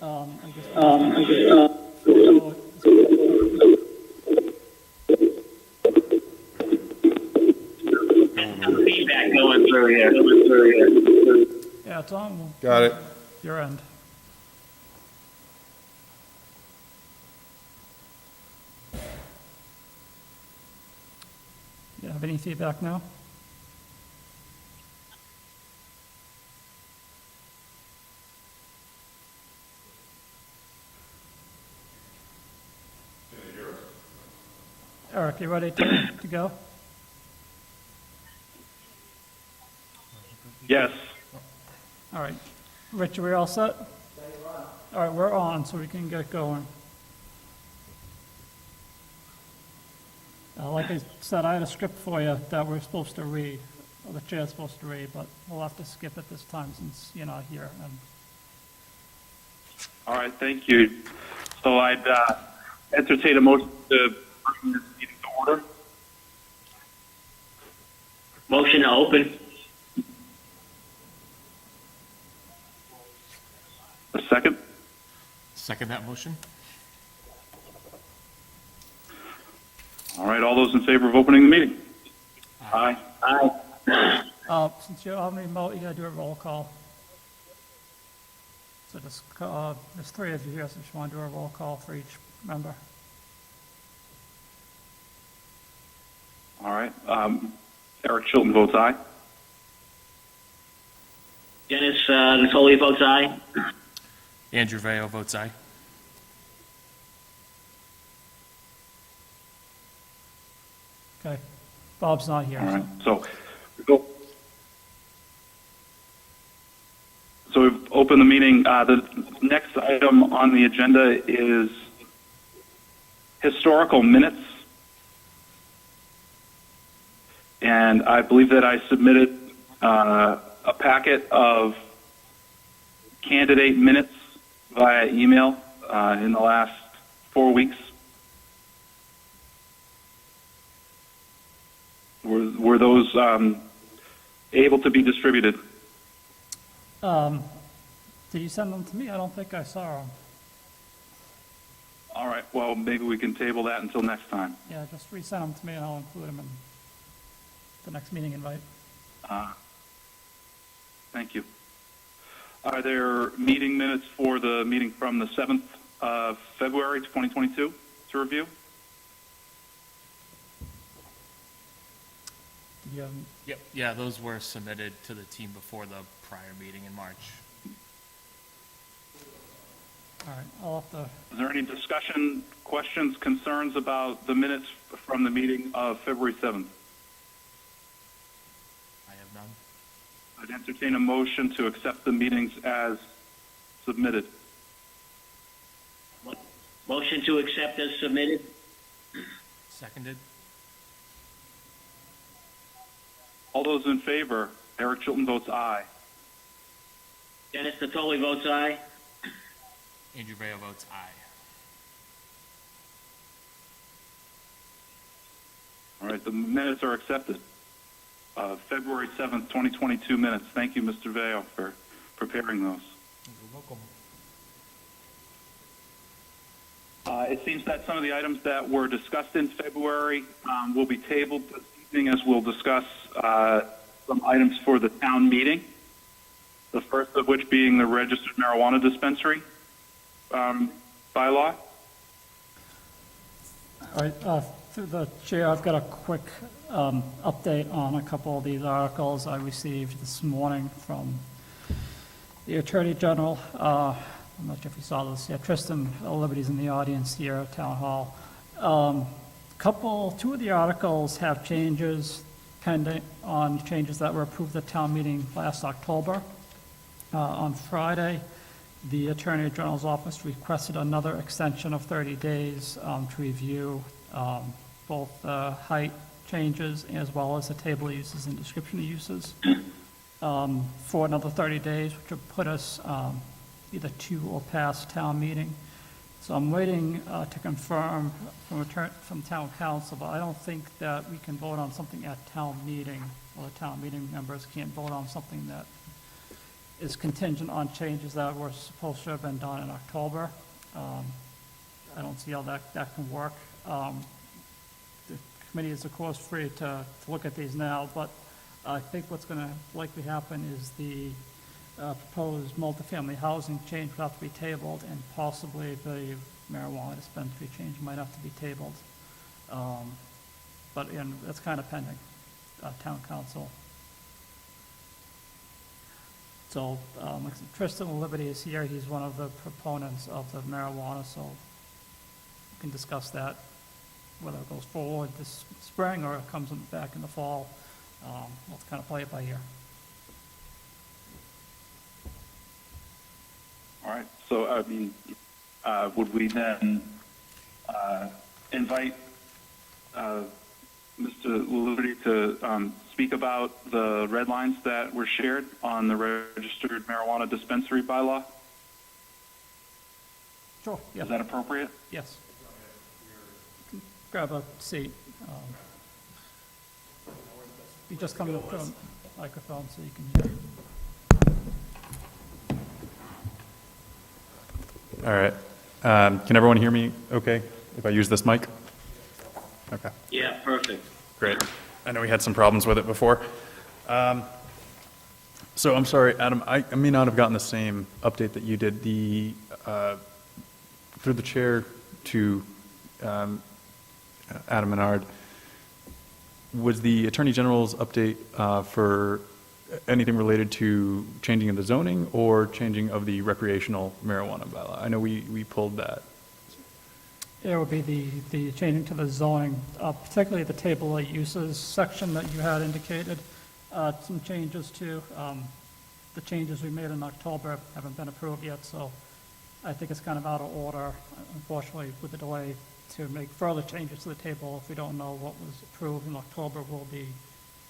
I guess so, Feedback going through here. yeah, it's on Got it. your end. You have any feedback now? Eric, you ready to go? Yes. All right. Rich, are we all set? All right, we're on, so we can get going. Like I said, I had a script for you that we're supposed to read, or the chair's supposed to read, but we'll have to skip it this time since you're not here. And All right, thank you. So I'd entertain a motion to bring this meeting to order. Motion to open. A second? Second that motion? All right, all those in favor of opening the meeting? Aye. Aye. since you're on remote, you gotta do a roll call. So just, there's three of you here, so just want to do a roll call for each member. All right, Eric Chilton votes aye. Dennis Natoli votes aye. Andrew Veo votes aye. Okay, Bob's not here. All right, So. so we've opened the meeting. The next item on the agenda is historical minutes. And I believe that I submitted a packet of candidate minutes via email in the last 4 weeks. Were those able to be distributed? Did you send them to me? I don't think I saw them. All right, well, maybe we can table that until next time. Yeah, just resend them to me and I'll include them in the next meeting invite. Thank you. Are there meeting minutes for the meeting from the 7th of February 2022 to review? Did you, Yep. Yeah, those were submitted to the team before the prior meeting in March. all right, I'll have to, Is there any discussion, questions, concerns about the minutes from the meeting of February 7th? I have none. I'd entertain a motion to accept the meetings as submitted. Motion to accept as submitted. Seconded? All those in favor, Eric Chilton votes aye. Dennis Natoli votes aye. Andrew Veo votes aye. All right, the minutes are accepted. February 7th, 2022 minutes. Thank you, Mr. Veo, for preparing those. You're welcome. It seems that some of the items that were discussed in February will be tabled this evening as we'll discuss some items for the town meeting. The first of which being the registered marijuana dispensary bylaw. all right, through the chair, I've got a quick update on a couple of these articles I received this morning from the Attorney General. I'm not sure if you saw this. Yeah, Tristan Liberty's in the audience here at Town Hall. Two of the articles have changes pending on changes that were approved at town meeting last October. On Friday, the Attorney General's office requested another extension of 30 days to review both height changes as well as the table of uses and description of uses for another 30 days, which would put us either to or past town meeting. So I'm waiting to confirm from town council, but I don't think that we can vote on something at town meeting, or the town meeting members can't vote on something that is contingent on changes that were supposed to have been done in October. I don't see how that can work. The committee is, of course, free to look at these now, but I think what's going to likely happen is the proposed multifamily housing change will have to be tabled, and possibly the marijuana dispensary change might have to be tabled. But that's kind of pending, town council. So like I said, Tristan Liberty is here. He's one of the proponents of the marijuana, so we can discuss that, whether it goes forward this spring or it comes back in the fall. Let's kind of play it by ear. All right, so, I mean, would we then invite Mr. Liberty to speak about the red lines that were shared on the registered marijuana dispensary bylaw? Sure, yeah. Is that appropriate? Yes. Grab a seat. You just come up to the microphone so you can hear. All right. Can everyone hear me okay if I use this mic? Okay, Yeah, perfect. great. I know we had some problems with it before. So I'm sorry, Adam, I may not have gotten the same update that you did. Through the chair to Adam Menard, was the Attorney General's update for anything related to changing of the zoning or changing of the recreational marijuana bylaw? I know we pulled that. It would be the changing to the zoning, particularly the table of uses section that you had indicated, some changes to. The changes we made in October haven't been approved yet, so I think it's kind of out of order, unfortunately, with the delay to make further changes to the table. If we don't know what was approved in October will be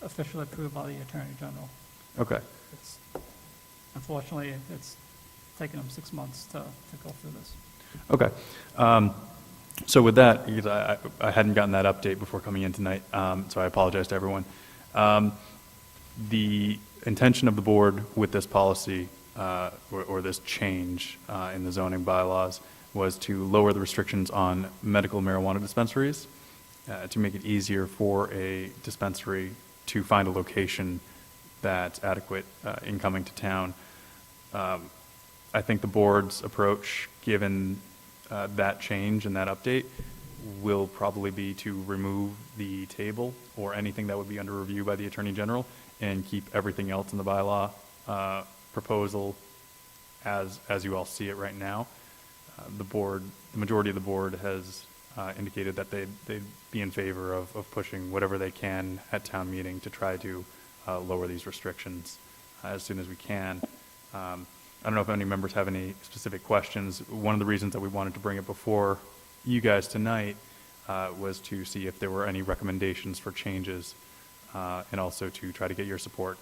officially approved by the Attorney General. Okay. Unfortunately, it's taken them 6 months to go through this. Okay. So with that, because I hadn't gotten that update before coming in tonight, so I apologize to everyone. The intention of the board with this policy or this change in the zoning bylaws was to lower the restrictions on medical marijuana dispensaries to make it easier for a dispensary to find a location that's adequate in coming to town. I think the board's approach, given that change and that update, will probably be to remove the table or anything that would be under review by the Attorney General and keep everything else in the bylaw proposal as you all see it right now. The majority of the board has indicated that they'd be in favor of pushing whatever they can at town meeting to try to lower these restrictions as soon as we can. I don't know if any members have any specific questions. One of the reasons that we wanted to bring it before you guys tonight was to see if there were any recommendations for changes and also to try to get your support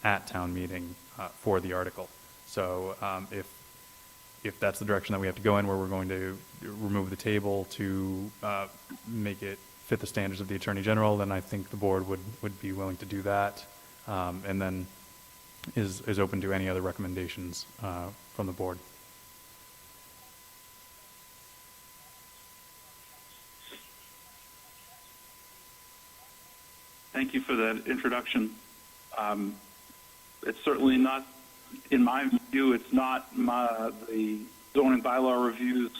at town meeting for the article. So if that's the direction that we have to go in, where we're going to remove the table to make it fit the standards of the Attorney General, then I think the board would be willing to do that, and then is open to any other recommendations from the board. Thank you for that introduction. It's certainly not, in my view, it's not the zoning bylaw review's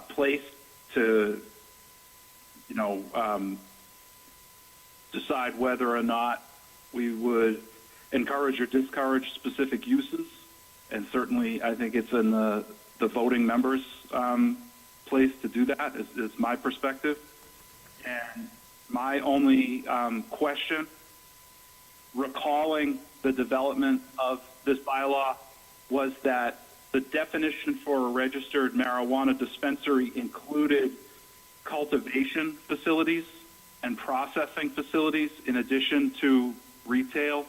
place to, decide whether or not we would encourage or discourage specific uses. And certainly, I think it's in the voting members' place to do that, is my perspective. And my only question, recalling the development of this bylaw, was that the definition for a registered marijuana dispensary included cultivation facilities and processing facilities in addition to retail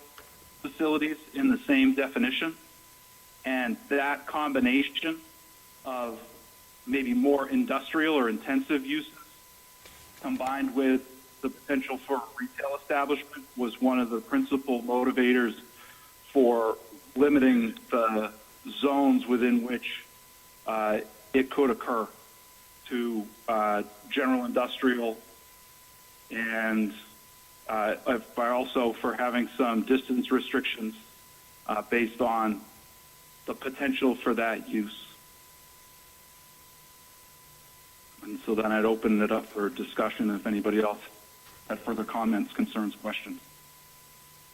facilities in the same definition. And that combination of maybe more industrial or intensive uses combined with the potential for a retail establishment was one of the principal motivators for limiting the zones within which it could occur to general industrial, and by also for having some distance restrictions based on the potential for that use. And so then I'd open it up for discussion if anybody else had further comments, concerns, questions.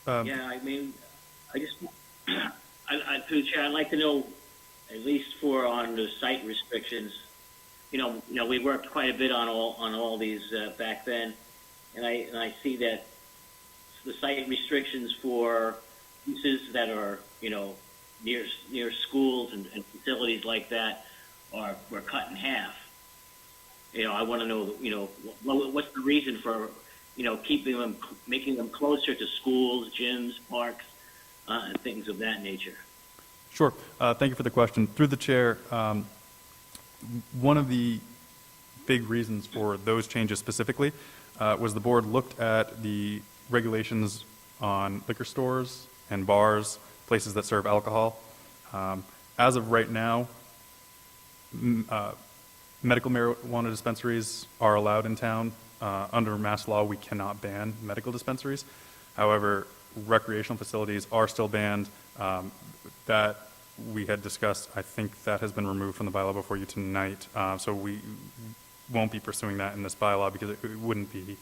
Yeah, I mean, I just, through the chair, I'd like to know, at least on the site restrictions, you know, we worked quite a bit on all these back then, and I see that the site restrictions for uses that are, you know, near schools and facilities like that were cut in half. You know, I want to know, you know, what's the reason for, you know, making them closer to schools, gyms, parks, and things of that nature. Sure. Thank you for the question. Through the chair, one of the big reasons for those changes specifically was the board looked at the regulations on liquor stores and bars, places that serve alcohol. As of right now, medical marijuana dispensaries are allowed in town. Under mass law, we cannot ban medical dispensaries. However, recreational facilities are still banned. That we had discussed, I think that has been removed from the bylaw before you tonight. So we won't be pursuing that in this bylaw because it wouldn't be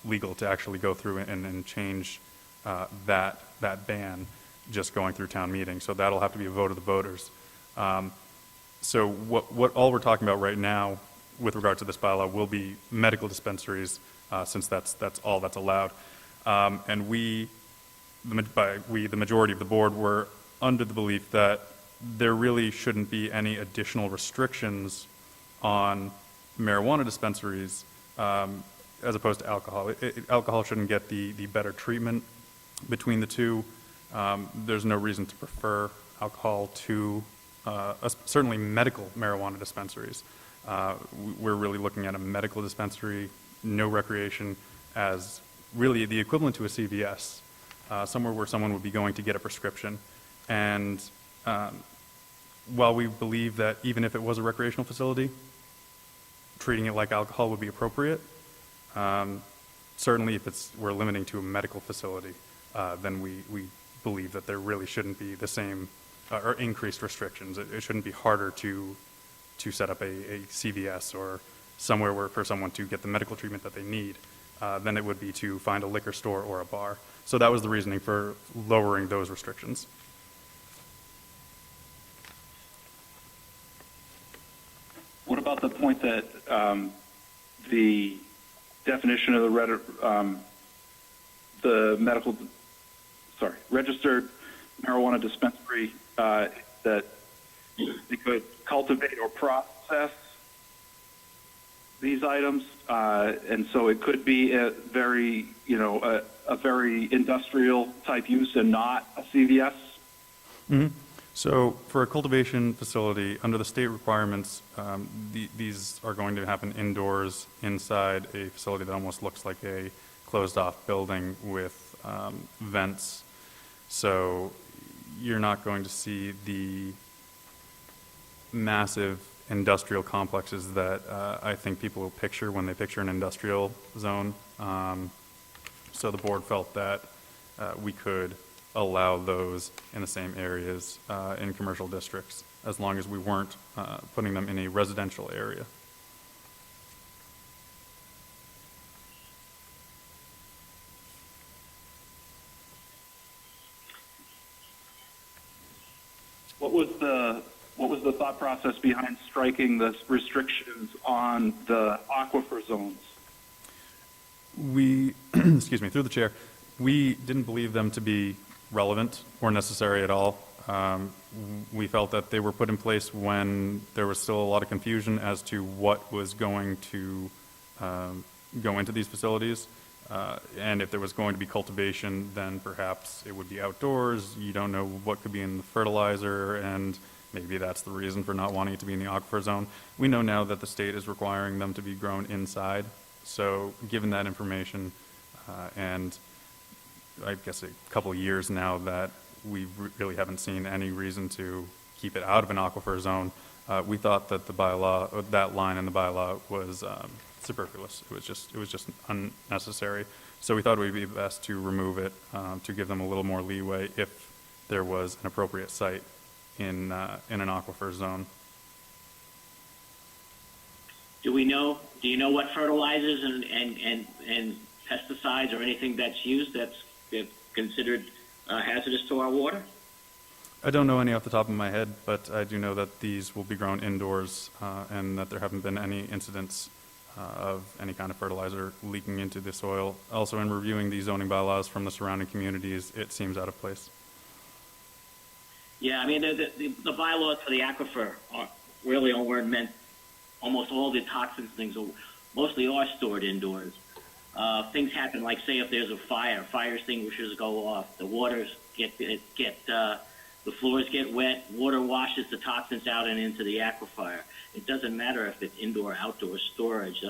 legal to actually go through and change that ban just going through town meeting. So that'll have to be a vote of the voters. So what all we're talking about right now with regard to this bylaw will be medical dispensaries, since that's all that's allowed. And the majority of the board, were under the belief that there really shouldn't be any additional restrictions on marijuana dispensaries as opposed to alcohol. Alcohol shouldn't get the better treatment between the two. There's no reason to prefer alcohol to certainly medical marijuana dispensaries. We're really looking at a medical dispensary, no recreation, as really the equivalent to a CVS, somewhere where someone would be going to get a prescription. And while we believe that even if it was a recreational facility, treating it like alcohol would be appropriate, certainly if we're limiting to a medical facility, then we believe that there really shouldn't be the same or increased restrictions. It shouldn't be harder to set up a CVS or somewhere for someone to get the medical treatment that they need than it would be to find a liquor store or a bar. So that was the reasoning for lowering those restrictions. What about the point that the definition of registered marijuana dispensary, that they could cultivate or process these items, and so it could be a very industrial type use and not a CVS? Mm-hmm. So for a cultivation facility, under the state requirements, these are going to happen indoors inside a facility that almost looks like a closed-off building with vents. So you're not going to see the massive industrial complexes that I think people will picture when they picture an industrial zone. So the board felt that we could allow those in the same areas in commercial districts, as long as we weren't putting them in a residential area. What was the thought process behind striking the restrictions on the aquifer zones? We, excuse me, through the chair, we didn't believe them to be relevant or necessary at all. We felt that they were put in place when there was still a lot of confusion as to what was going to go into these facilities. And if there was going to be cultivation, then perhaps it would be outdoors. You don't know what could be in the fertilizer, and maybe that's the reason for not wanting it to be in the aquifer zone. We know now that the state is requiring them to be grown inside. So given that information, and I guess a couple of years now that we really haven't seen any reason to keep it out of an aquifer zone. We thought that the bylaw, that line in the bylaw was superfluous. It was just unnecessary. So we thought it would be best to remove it, to give them a little more leeway if there was an appropriate site in an aquifer zone. Do you know what fertilizers and pesticides or anything that's used that's considered hazardous to our water? I don't know any off the top of my head, but I do know that these will be grown indoors, and that there haven't been any incidents of any kind of fertilizer leaking into the soil. Also, in reviewing the zoning bylaws from the surrounding communities, it seems out of place. Yeah, I mean, the bylaws for the aquifer really weren't meant, almost all the toxins things mostly are stored indoors. Things happen, like say if there's a fire extinguishers go off, the waters the floors get wet, water washes the toxins out and into the aquifer. It doesn't matter if it's indoor or outdoor storage.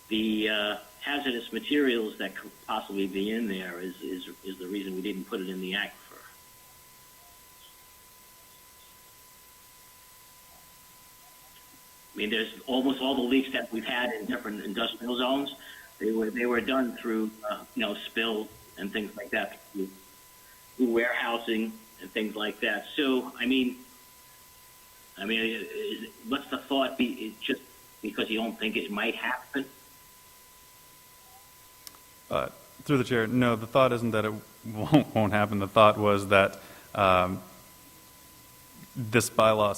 The hazardous materials that could possibly be in there is the reason we didn't put it in the aquifer. I mean, there's almost all the leaks that we've had in different industrial zones. They were done through spill and things like that, through warehousing and things like that. So what's the thought? Be just because you don't think it might happen? Through the chair, no, the thought isn't that it won't happen. The thought was that this line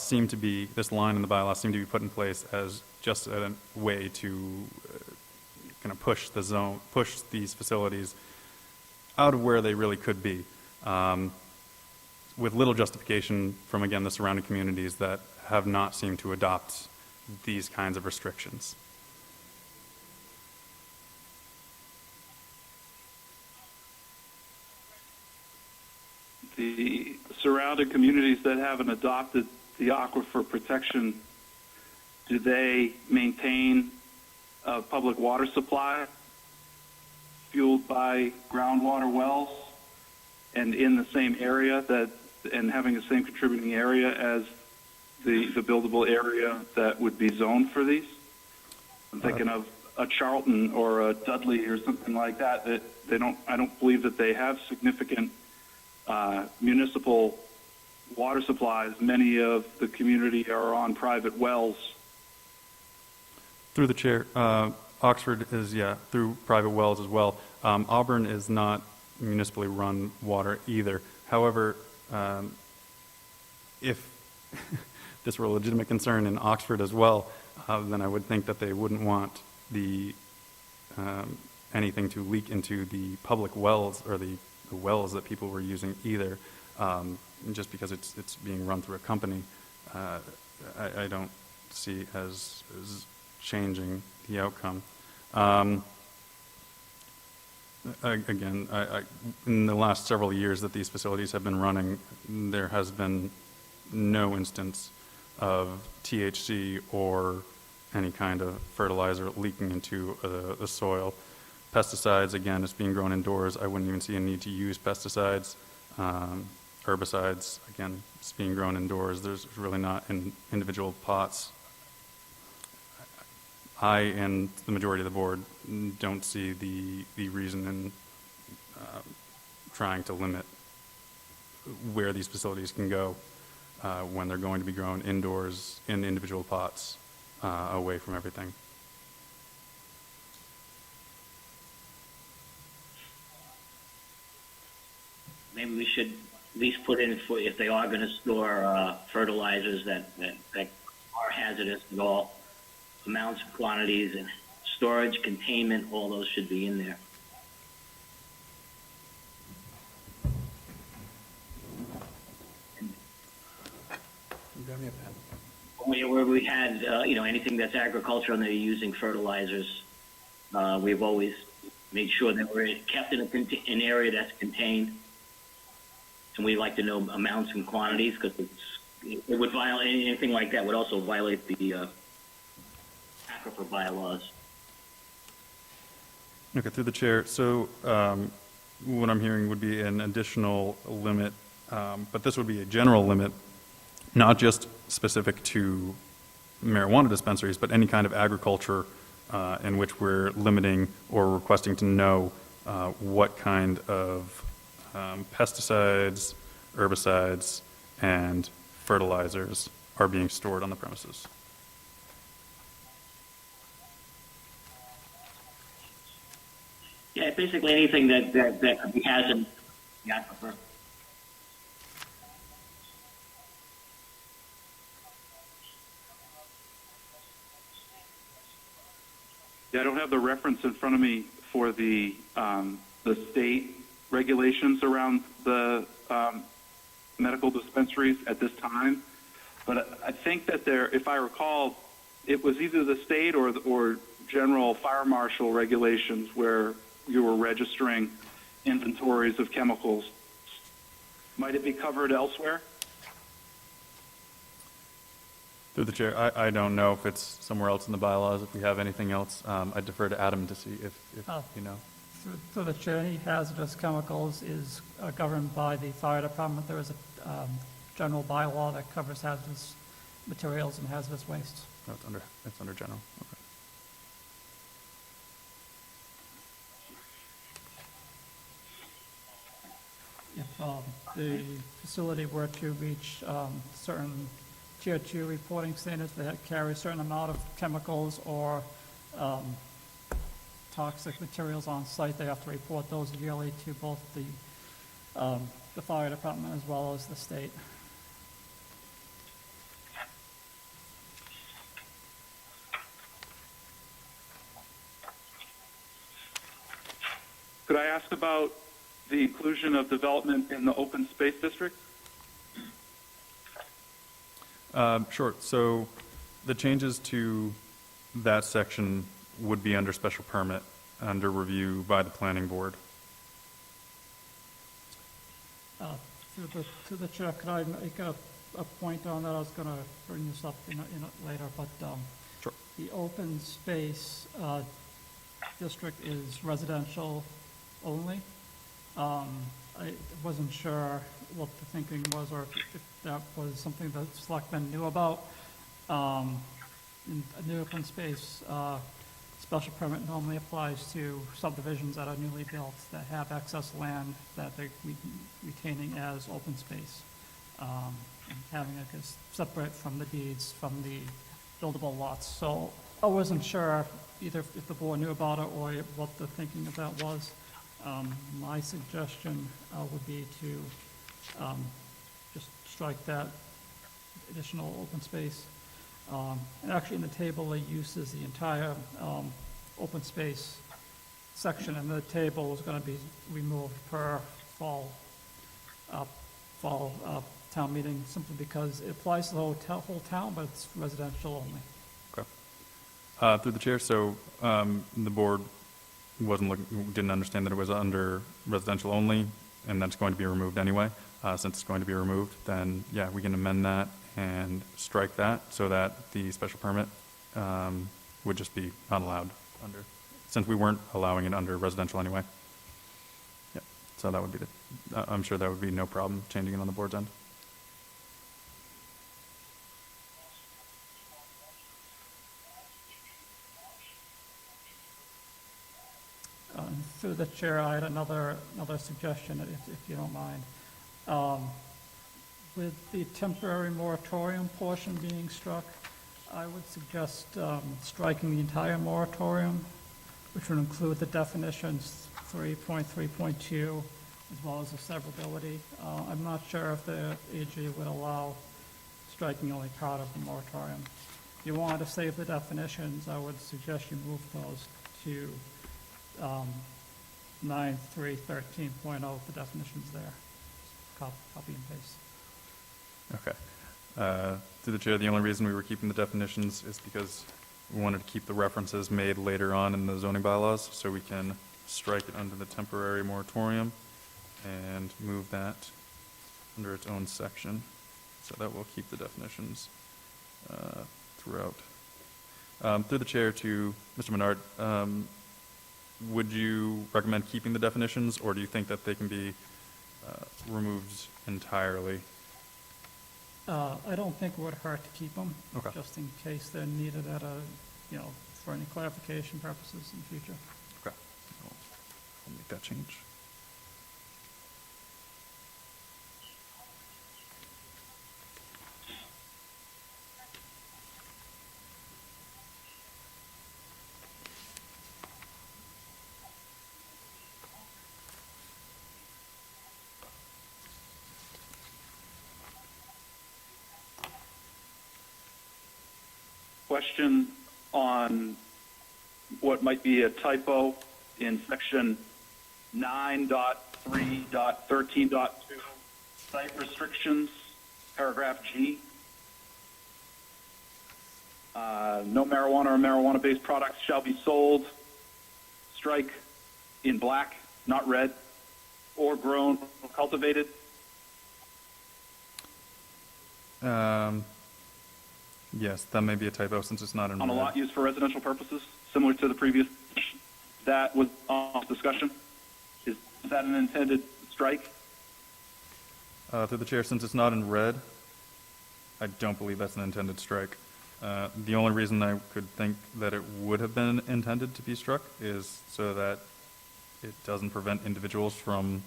in the bylaw seemed to be put in place as just a way to kind of push these facilities out of where they really could be, with little justification from, again, the surrounding communities that have not seemed to adopt these kinds of restrictions. The surrounding communities that haven't adopted the aquifer protection, do they maintain a public water supply fueled by groundwater wells and in the same area and having the same contributing area as the buildable area that would be zoned for these? I'm thinking of a Charlton or a Dudley or something like that. I don't believe that they have significant municipal water supplies. Many of the community are on private wells. Through the chair, Oxford is, through private wells as well. Auburn is not municipally run water either. However, if this were a legitimate concern in Oxford as well, then I would think that they wouldn't want anything to leak into the public wells or the wells that people were using either. Just because it's being run through a company, I don't see as changing the outcome. Again, in the last several years that these facilities have been running, there has been no instance of THC or any kind of fertilizer leaking into the soil. Pesticides, again, it's being grown indoors. I wouldn't even see a need to use pesticides. Herbicides, again, it's being grown indoors. There's really not in individual pots. I and the majority of the board don't see the reason in trying to limit where these facilities can go when they're going to be grown indoors in individual pots away from everything. Maybe we should at least put in, for if they are going to store fertilizers that are hazardous at all, amounts, quantities, and storage, containment, all those should be in there. Where we had, anything that's agriculture and they're using fertilizers, we've always made sure that we're kept in an area that's contained. And we like to know amounts and quantities because it would violate, anything like that would also violate the aquifer bylaws. Okay, through the chair. So what I'm hearing would be an additional limit, but this would be a general limit, not just specific to marijuana dispensaries, but any kind of agriculture in which we're limiting or requesting to know what kind of pesticides, herbicides, and fertilizers are being stored on the premises. Yeah, basically anything that could be hazardous to the aquifer. Yeah, I don't have the reference in front of me for the state regulations around the medical dispensaries at this time, but I think that if I recall, it was either the state or general fire marshal regulations where you were registering inventories of chemicals. Might it be covered elsewhere? Through the chair, I don't know if it's somewhere else in the bylaws, if we have anything else. I defer to Adam to see if you know. Through the chair, any hazardous chemicals is governed by the fire department. There is a general bylaw that covers hazardous materials and hazardous wastes. No, it's under general. Okay. If the facility were to reach certain Tier 2 reporting standards that carry a certain amount of chemicals or toxic materials on site, they have to report those yearly to both the fire department as well as the state. Could I ask about the inclusion of development in the open space district? Sure. So the changes to that section would be under special permit, under review by the planning board. To the chair, could I make a point on that? I was going to bring this up in later, but Sure. the open space district is residential only. I wasn't sure what the thinking was, or if that was something that selectmen knew about. In a new open space, special permit normally applies to subdivisions that are newly built that have excess land that they're retaining as open space, and having it as separate from the deeds, from the buildable lots. So I wasn't sure either if the board knew about it or what the thinking of that was. My suggestion would be to just strike that additional open space. And actually, in the table, it uses the entire open space section, and the table is going to be removed per fall town meeting, simply because it applies to the whole town, but it's residential only. Okay. Through the chair, so the board didn't understand that it was under residential only, and that's going to be removed anyway. Since it's going to be removed, then yeah, we can amend that and strike that so that the special permit would just be not allowed under, since we weren't allowing it under residential anyway. Yeah, so that would be I'm sure that would be no problem changing it on the board's end. Through the chair, I had another suggestion, if you don't mind. With the temporary moratorium portion being struck, I would suggest striking the entire moratorium, which would include the definitions 3.3.2, as well as the severability. I'm not sure if the AG would allow striking only part of the moratorium. If you wanted to save the definitions, I would suggest you move those to 9.3.13.0, the definitions there. Copy and paste. Okay. Through the chair, the only reason we were keeping the definitions is because we wanted to keep the references made later on in the zoning bylaws, so we can strike it under the temporary moratorium and move that under its own section. So that will keep the definitions throughout. Through the chair to Mr. Menard, would you recommend keeping the definitions, or do you think that they can be removed entirely? I don't think it would hurt to keep them. Okay. Just in case they're needed for any clarification purposes in the future. Okay. I'll make that change. Question on what might be a typo in section 9.3.13.2, site restrictions, paragraph G. No marijuana or marijuana-based products shall be sold, strike in black, not red, or grown or cultivated. Yes, that may be a typo since it's not in On a red. lot used for residential purposes, similar to the previous, that was on discussion. Is that an intended strike? Through the chair, since it's not in red, I don't believe that's an intended strike. The only reason I could think that it would have been intended to be struck is so that it doesn't prevent individuals from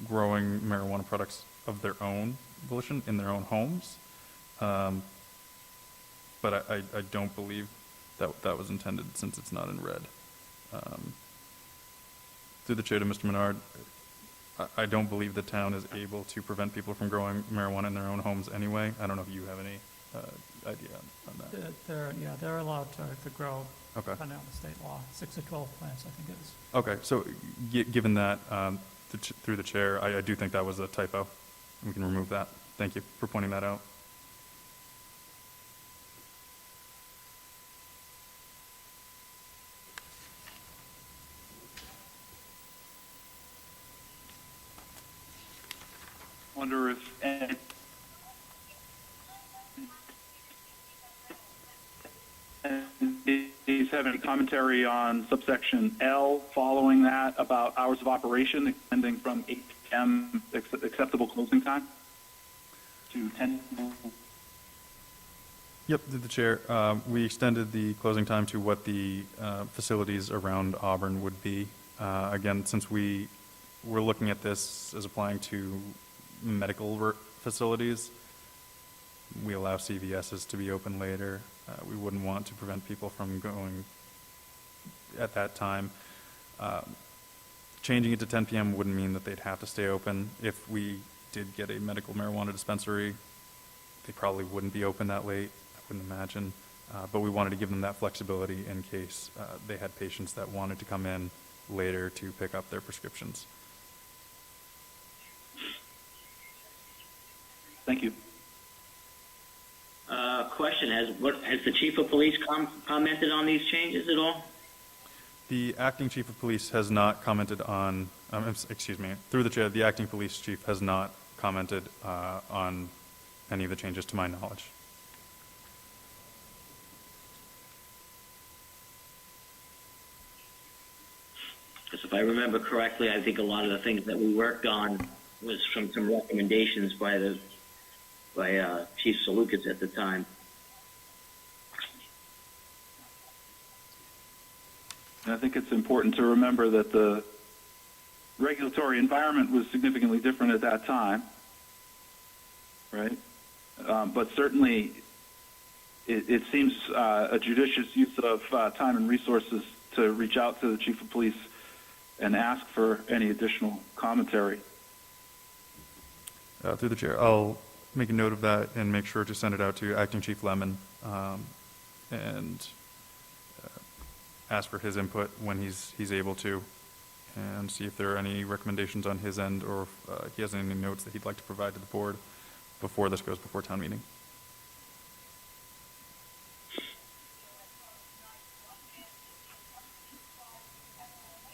growing marijuana products of their own volition in their own homes. But I don't believe that was intended since it's not in red. Through the chair to Mr. Menard, I don't believe the town is able to prevent people from growing marijuana in their own homes anyway. I don't know if you have any idea on that. They're allowed to grow, Okay. depending on the state law, 6 to 12 plants, I think it is. Okay, so given that, through the chair, I do think that was a typo. We can remove that. Thank you for pointing that out. Wonder if any entities have any commentary on subsection L following that about hours of operation extending from 8 p.m. acceptable closing time to 10. Yep, through the chair. We extended the closing time to what the facilities around Auburn would be. Again, since we're looking at this as applying to medical facilities, we allow CVSs to be open later. We wouldn't want to prevent people from going at that time. Changing it to 10 p.m. wouldn't mean that they'd have to stay open. If we did get a medical marijuana dispensary, they probably wouldn't be open that late, I wouldn't imagine. But we wanted to give them that flexibility in case they had patients that wanted to come in later to pick up their prescriptions. Thank you. Question, has the chief of police commented on these changes at all? The acting chief of police has not commented on, excuse me, through the chair, the acting police chief has not commented on any of the changes to my knowledge. Because if I remember correctly, I think a lot of the things that we worked on was from some recommendations by Chief Salukas at the time. And I think it's important to remember that the regulatory environment was significantly different at that time, right? But certainly, it seems a judicious use of time and resources to reach out to the chief of police and ask for any additional commentary. Through the chair, I'll make a note of that and make sure to send it out to Acting Chief Lemon and ask for his input when he's able to, and see if there are any recommendations on his end, or if he has any notes that he'd like to provide to the board before this goes before town meeting.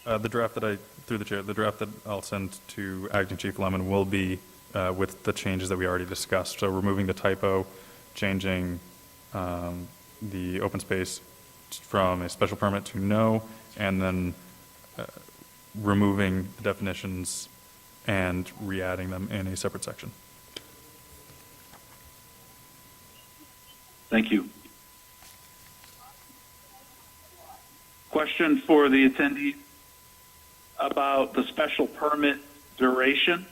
The draft that I'll send to Acting Chief Lemon will be with the changes that we already discussed. So removing the typo, changing the open space from a special permit to no, and then removing the definitions and re-adding them in a separate section. Thank you. Question for the attendee about the special permit duration.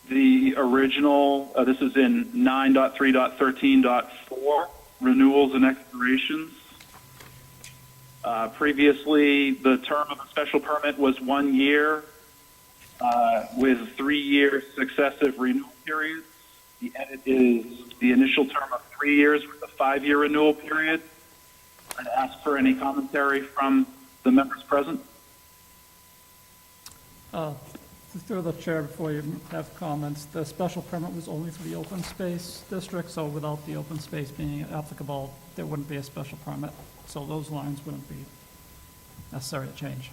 The original, this is in 9.3.13.4, renewals and expirations. Previously, the term of a special permit was 1 year with 3-year successive renewal periods. The edit is the initial term of 3 years with a 5-year renewal period. I'd ask for any commentary from the members present. Through the chair, before you have comments, the special permit was only for the open space district, so without the open space being applicable, there wouldn't be a special permit. So those lines wouldn't be necessary to change.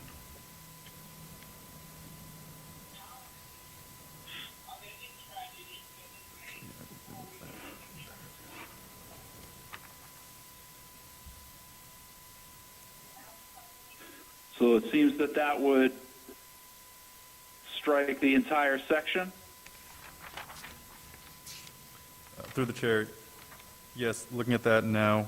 So it seems that that would strike the entire section. Through the chair, yes, looking at that now,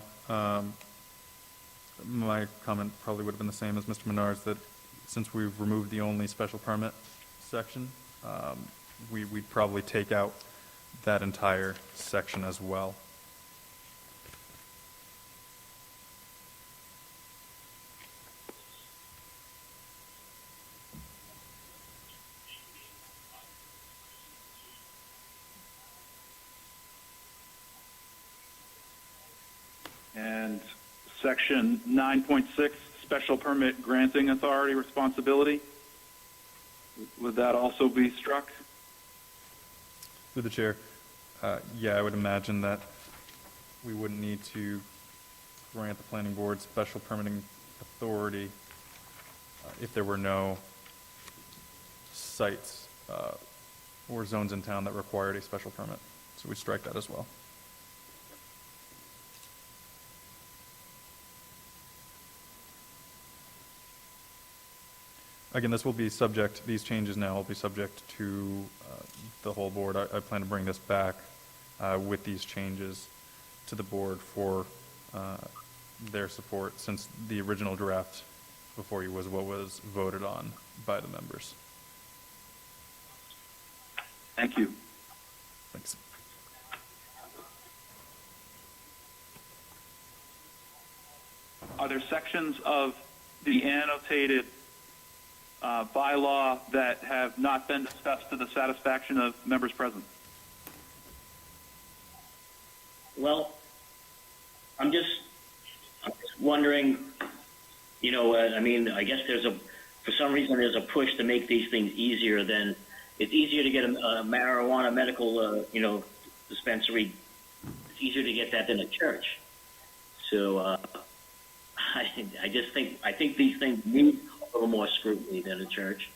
my comment probably would have been the same as Mr. Menard's, that since we've removed the only special permit section, we'd probably take out that entire section as well. And section 9.6, special permit granting authority responsibility. Would that also be struck? Through the chair, yeah, I would imagine that we wouldn't need to grant the planning board special permitting authority if there were no sites or zones in town that required a special permit. So we strike that as well. Again, this will be subject, these changes now will be subject to the whole board. I plan to bring this back with these changes to the board for their support, since the original draft before you was what was voted on by the members. Thank you. Thanks. Are there sections of the annotated bylaw that have not been discussed to the satisfaction of members present? Well, I'm just wondering, I mean, I guess for some reason there's a push to make these things easier. Then it's easier to get a marijuana medical, dispensary. It's easier to get that than a church. So I just think these things need a little more scrutiny than a church.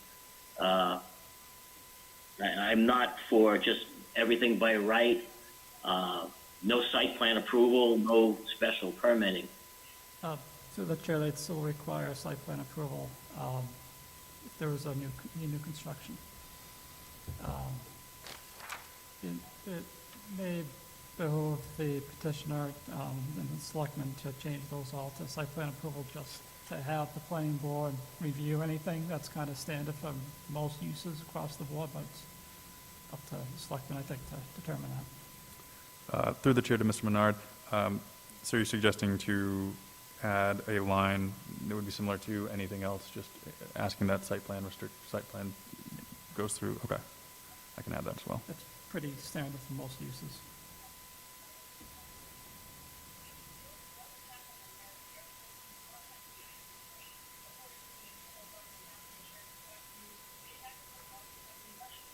I'm not for just everything by right. No site plan approval, no special permitting. Through the chair, they'd still require site plan approval if there was a new construction. It may behoove the petitioner and the selectmen to change those all to site plan approval, just to have the planning board review anything. That's kind of standard for most uses across the board, but it's up to the selectmen, I think, to determine that. Through the chair to Mr. Menard, so you're suggesting to add a line that would be similar to anything else, just asking that site plan goes through? Okay, I can add that as well. It's pretty standard for most uses.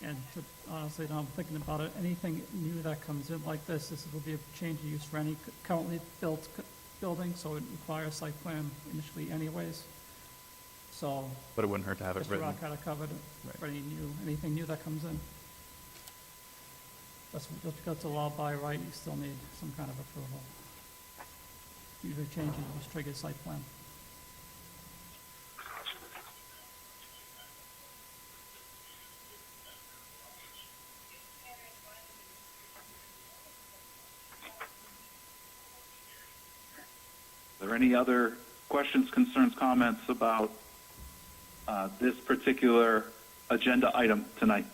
And honestly, now I'm thinking about it, anything new that comes in like this will be a change of use for any currently built building, so it requires site plan initially anyways. So But it wouldn't hurt to have it Mr. written. Rock kind of covered it Right. for anything new that comes in. That's allowed by right, you still need some kind of approval. Usually change of use triggers site plan. any other questions, concerns, comments about this particular agenda item tonight?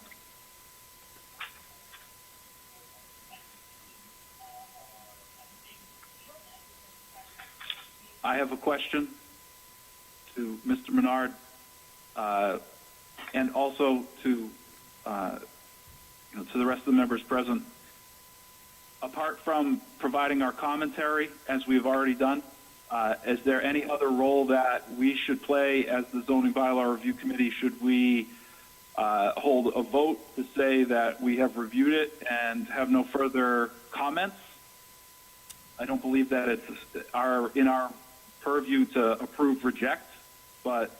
I have a question to Mr. Menard, and also to to the rest of the members present. Apart from providing our commentary, as we've already done, is there any other role that we should play as the zoning bylaw review committee? Should we hold a vote to say that we have reviewed it and have no further comments? I don't believe that it's in our purview to approve, reject, but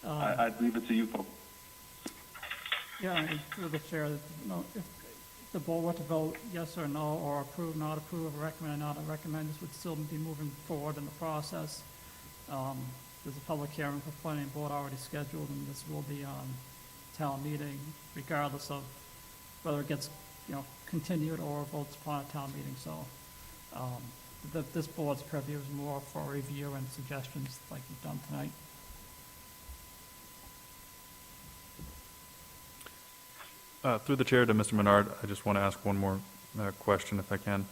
I'd leave it to you folks. Yeah, and through the chair, if the board were to vote yes or no, or approve, not approve, recommend, not recommend, this would still be moving forward in the process. There's a public hearing for planning board already scheduled, and this will be on town meeting, regardless of whether it gets, continued or votes upon a town meeting. So, this board's purview is more for review and suggestions like you've done tonight. Through the chair to Mr. Menard, I just want to ask one more question if I can.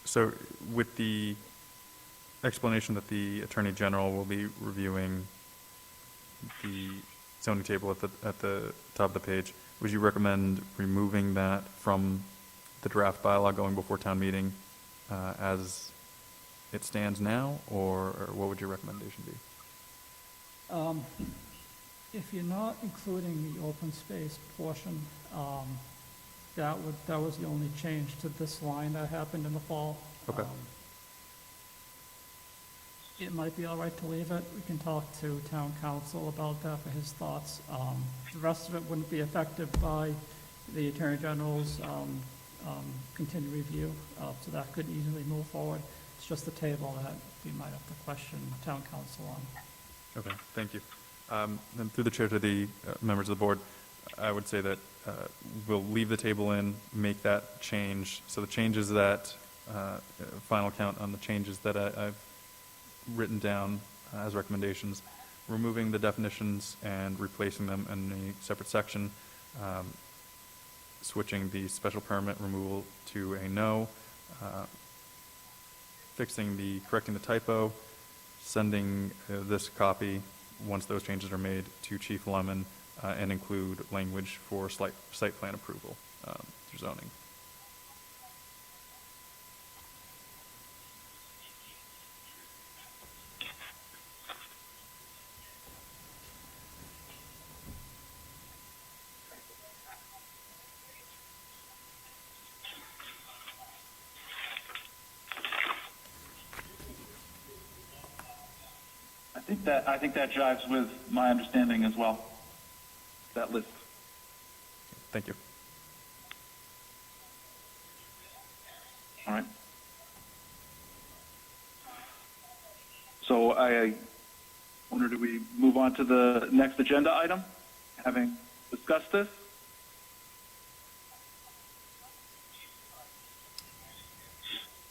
So with the explanation that the Attorney General will be reviewing the zoning table at the top of the page, would you recommend removing that from the draft bylaw going before town meeting as it stands now, or what would your recommendation be? If you're not including the open space portion, that was the only change to this line that happened in the fall. Okay. It might be all right to leave it. We can talk to town council about that for his thoughts. The rest of it wouldn't be affected by the Attorney General's continued review, so that could easily move forward. It's just the table that we might have to question town council on. Okay, thank you. And through the chair to the members of the board, I would say that we'll leave the table in, make that change. So the changes that, final count on the changes that I've written down as recommendations, removing the definitions and replacing them in a separate section, switching the special permit removal to a no, correcting the typo, sending this copy, once those changes are made, to Chief Lemon, and include language for site plan approval through zoning. I think that jives with my understanding as well, that list. Thank you. All right. So I wonder, do we move on to the next agenda item, having discussed this?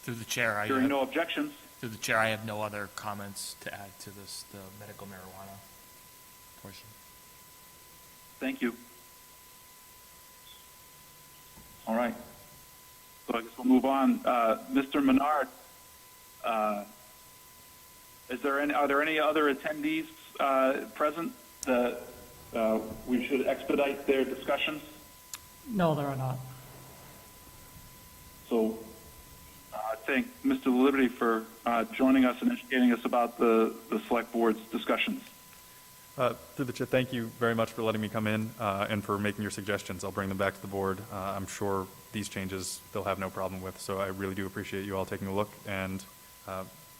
Through the chair, Hearing no objections. Through the chair, I have no other comments to add to this, the medical marijuana portion. Thank you. All right. So I guess we'll move on. Mr. Menard, are there any other attendees present that we should expedite their discussions? No, there are not. So I thank Mr. Liberty for joining us and educating us about the select board's discussions. Through the chair, thank you very much for letting me come in and for making your suggestions. I'll bring them back to the board. I'm sure these changes they'll have no problem with, so I really do appreciate you all taking a look and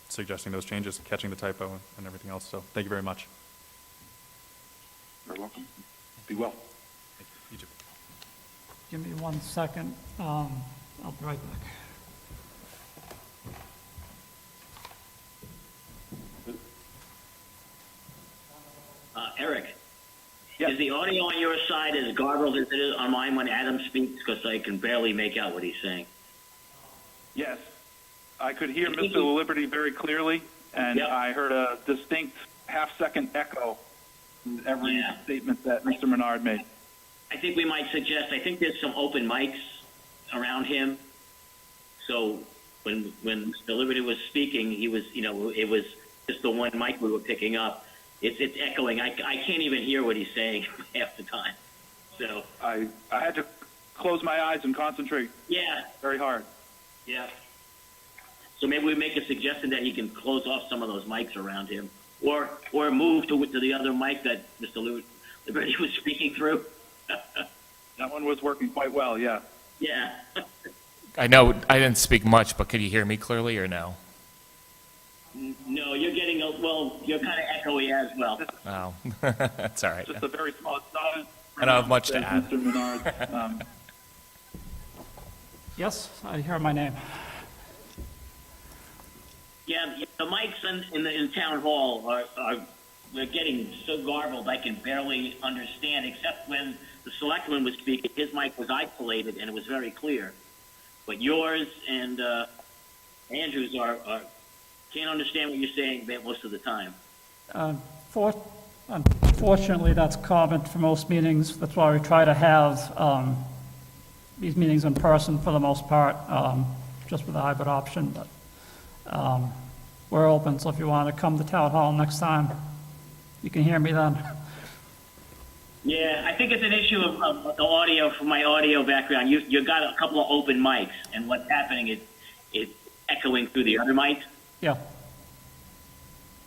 suggesting those changes, catching the typo and everything else. So thank you very much. You're welcome. Be well. Thank you. You too. Give me 1 second. I'll be right back. Eric, Yes. is the audio on your side as garbled as it is on mine when Adam speaks? Because I can barely make out what he's saying. Yes. I could hear Mr. Liberty very clearly, and Yep. I heard a distinct half-second echo in every Yeah. statement that Mr. Menard made. I think we might suggest, I think there's some open mics around him. So when Mr. Liberty was speaking, he was, it was just the one mic we were picking up. It's echoing. I can't even hear what he's saying half the time. So, I had to close my eyes and concentrate yeah, very hard. yeah. So maybe we make a suggestion that he can close off some of those mics around him, or move to the other mic that Mr. Liberty was speaking through. That one was working quite well, yeah. Yeah. I know I didn't speak much, but could you hear me clearly or no? No, you're getting you're kind of echoey as well. Oh, that's all right. Just a very small, it's not as I don't have much to pronounced add. as Mr. Menard. Yes, I hear my name. Yeah, the mics in town hall are we're getting so garbled I can barely understand, except when the selectman was speaking, his mic was isolated and it was very clear. But yours and Andrew's are can't understand what you're saying most of the time. Unfortunately, that's common for most meetings. That's why we try to have these meetings in person for the most part, just with a hybrid option. But we're open, so if you want to come to town hall next time, you can hear me then. Yeah, I think it's an issue of the audio from my audio background. You got a couple of open mics, and what's happening is it's echoing through the other mics. Yeah,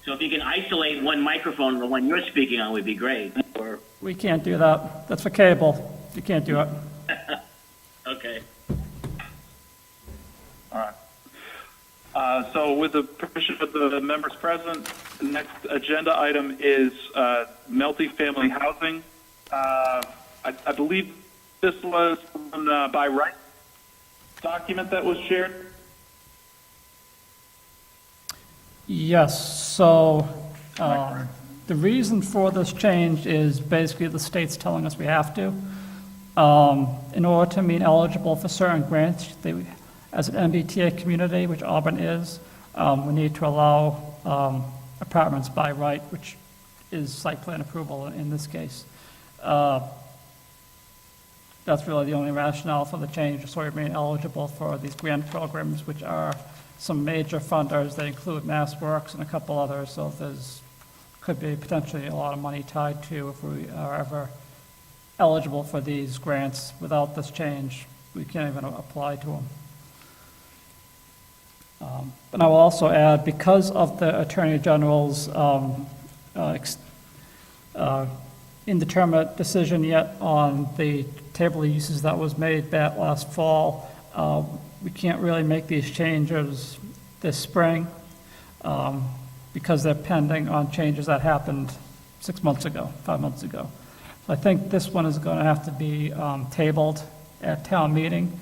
So if you can isolate one microphone, the one you're speaking on, would be great. Or we can't do that. That's for cable. You can't do it. okay. All right. So with the permission of the members present, the next agenda item is multi-family housing. I believe this was on by right document that was shared. Yes, so the reason for this change is basically the state's telling us we have to. In order to be eligible for certain grants, as an MBTA community, which Auburn is, we need to allow apartments by right, which is site plan approval in this case. That's really the only rationale for the change, so we remain eligible for these grant programs, which are some major funders. They include MassWorks and a couple others, so could be potentially a lot of money tied to if we are ever eligible for these grants. Without this change, we can't even apply to them. But I will also add, because of the Attorney General's indeterminate decision yet on the table of uses that was made back last fall, we can't really make these changes this spring because they're pending on changes that happened 6 months ago, 5 months ago. So I think this one is going to have to be tabled at town meeting.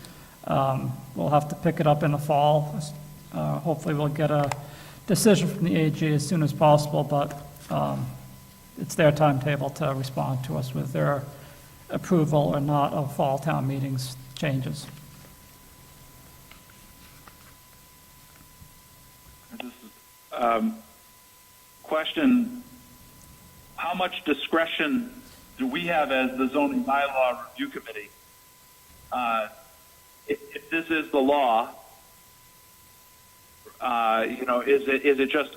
We'll have to pick it up in the fall. Hopefully we'll get a decision from the AG as soon as possible, but it's their timetable to respond to us with their approval or not of fall town meetings changes. Question, how much discretion do we have as the zoning bylaw review committee? If this is the law, is it just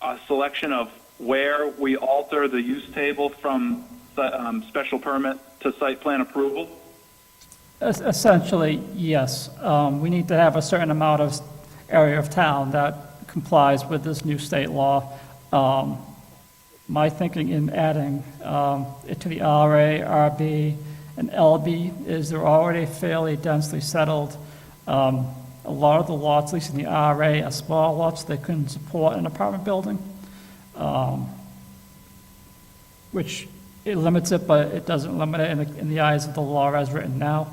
a selection of where we alter the use table from special permit to site plan approval? Essentially, yes. We need to have a certain amount of area of town that complies with this new state law. My thinking in adding it to the RA, RB, and LB is they're already fairly densely settled. A lot of the lots, at least in the RA, are small lots that couldn't support an apartment building, which it limits it, but it doesn't limit it in the eyes of the law as written now.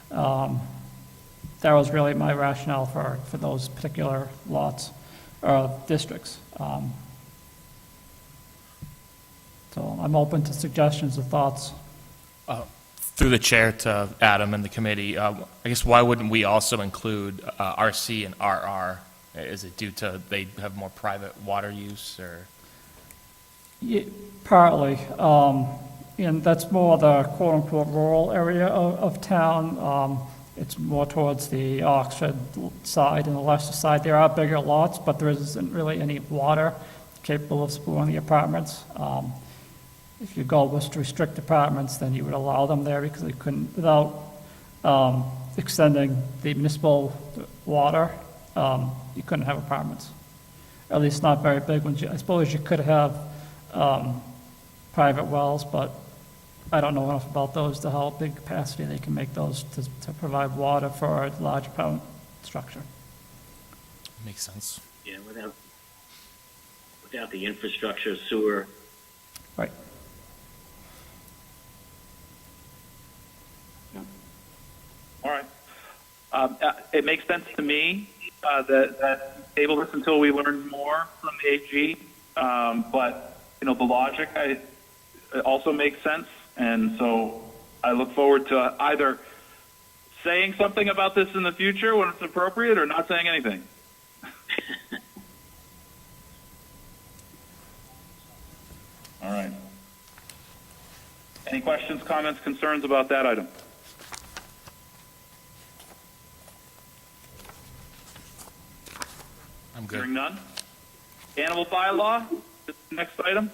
That was really my rationale for those particular lots or districts. So I'm open to suggestions or thoughts. Through the chair to Adam and the committee, I guess why wouldn't we also include RC and RR Is it due to they have more private water use, or? Partly, and that's more the quote-unquote rural area of town. It's more towards the Oxford side and the Leicester side. There are bigger lots, but there isn't really any water capable of spooling the apartments. If your goal was to restrict apartments, then you would allow them there because they couldn't, without extending the municipal water, you couldn't have apartments. At least not very big ones. I suppose you could have private wells, but I don't know enough about those to how big capacity they can make those to provide water for a large apartment structure. Makes sense. Yeah, without the infrastructure, sewer. Right. All right. It makes sense to me that we table this until we learn more from the AG. But, the logic it also makes sense. And so I look forward to either saying something about this in the future when it's appropriate or not saying anything. All right. Any questions, comments, concerns about that item? I'm good. Hearing none. Animal bylaw, this is the next item.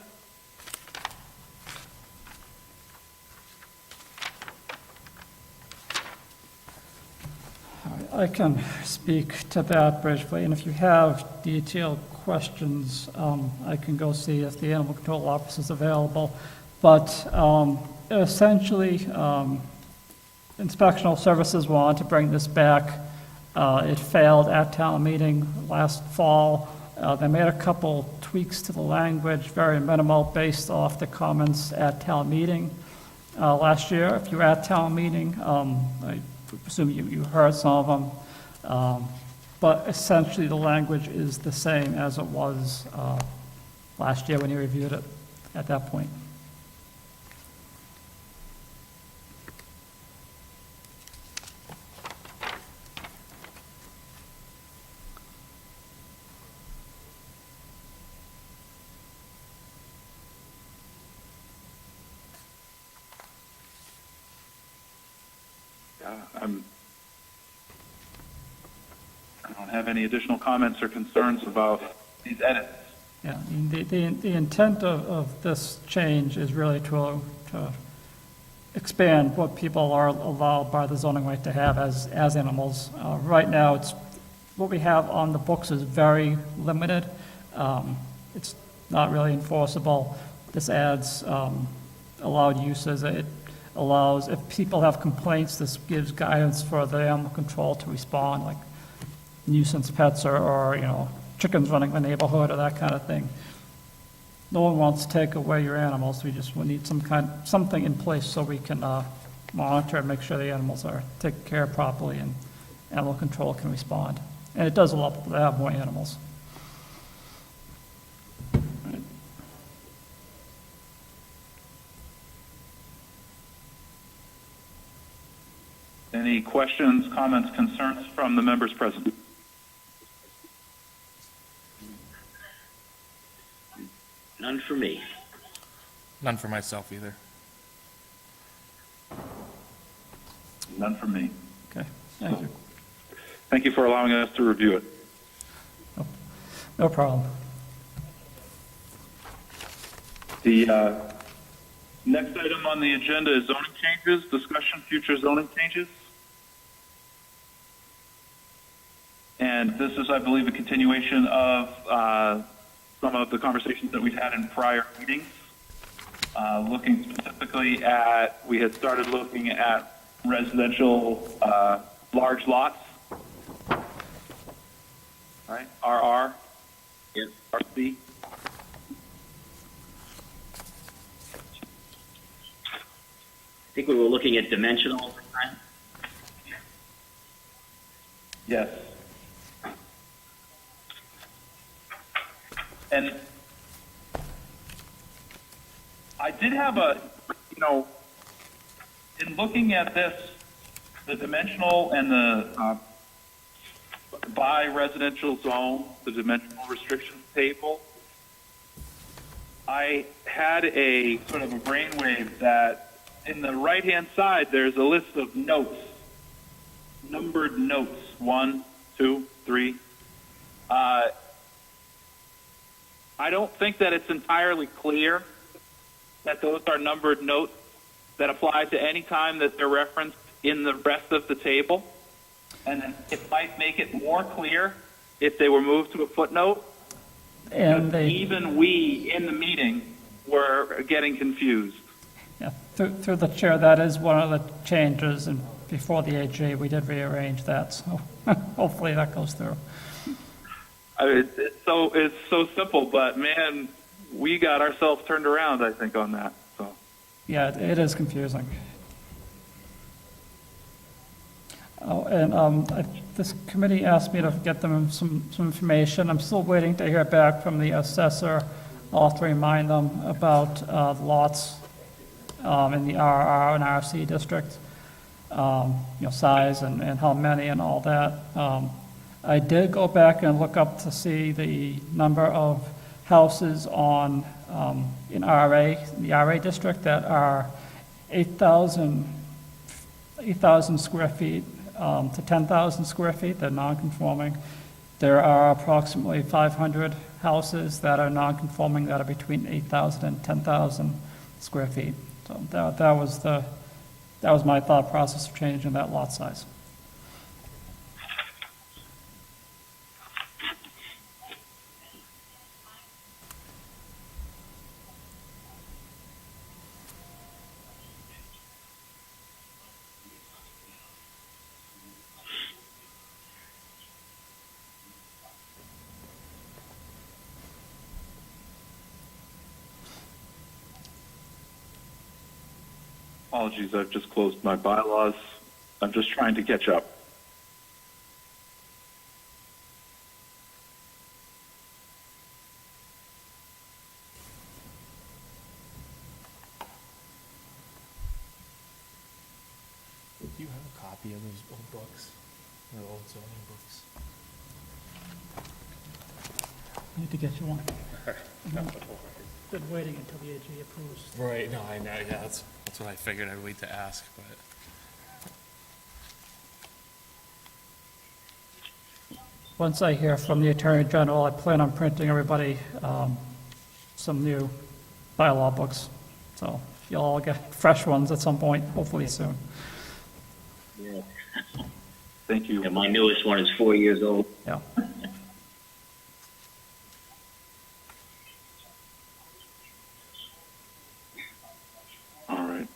I can speak to that briefly, and if you have detailed questions, I can go see if the animal control office is available. But essentially, inspectional services wanted to bring this back. It failed at town meeting last fall. They made a couple tweaks to the language, very minimal, based off the comments at town meeting last year. If you were at town meeting, I presume you heard some of them. But essentially, the language is the same as it was last year when you reviewed it at that point. I don't have any additional comments or concerns about these edits. Yeah, I mean, the intent of this change is really to expand what people are allowed by the zoning right to have as animals. Right now, what we have on the books is very limited. It's not really enforceable. This adds allowed uses. It allows, if people have complaints, this gives guidance for the animal control to respond, like nuisance pets or chickens running the neighborhood or that kind of thing. No one wants to take away your animals. We just need something in place so we can monitor and make sure the animals are taken care of properly and animal control can respond. And it does allow people to have more animals. Any questions, comments, concerns from the members present? None for me. None for myself either. None from me. Okay, thank you. Thank you for allowing us to review it. No problem. The next item on the agenda is zoning changes, discussion future zoning changes. And this is, I believe, a continuation of some of the conversations that we've had in prior meetings. Looking specifically at, we had started looking at residential large lots, right? RR, Yep. RC. I think we were looking at dimensional over time. Yes. And I did have in looking at this, the dimensional and by residential zone, the dimensional restrictions table, I had a sort of a brainwave that in the right-hand side, there's a list of notes, numbered notes, 1, 2, 3. I don't think that it's entirely clear that those are numbered notes that apply to any time that they're referenced in the rest of the table. And it might make it more clear if they were moved to a footnote. And Even we in the meeting were getting confused. yeah, through the chair, that is one of the changes, and before the AG, we did rearrange that, so hopefully that goes through. It's so simple, but man, we got ourselves turned around, I think, on that. So Yeah, it is confusing. Oh, and this committee asked me to get them some information. I'm still waiting to hear back from the assessor. I'll have to remind them about the lots in the RR and RC district, size and how many and all that. I did go back and look up to see the number of houses on in the RA district that are 8,000 square feet to 10,000 square feet. They're non-conforming. There are approximately 500 houses that are non-conforming that are between 8,000 and 10,000 square feet. So that was my thought process of changing that lot size. apologies, I've just closed my bylaws. I'm just trying to catch up. Do you have a copy of those old books, the old zoning books? I need to get you one. Been waiting until the AG approves. Right, no, I know, yeah, that's what I figured I'd wait to ask, but. Once I hear from the Attorney General, I plan on printing everybody some new bylaw books. So you'll all get fresh ones at some point, hopefully soon. Yeah. Thank you. And my newest one is 4 years old. Yeah. All right.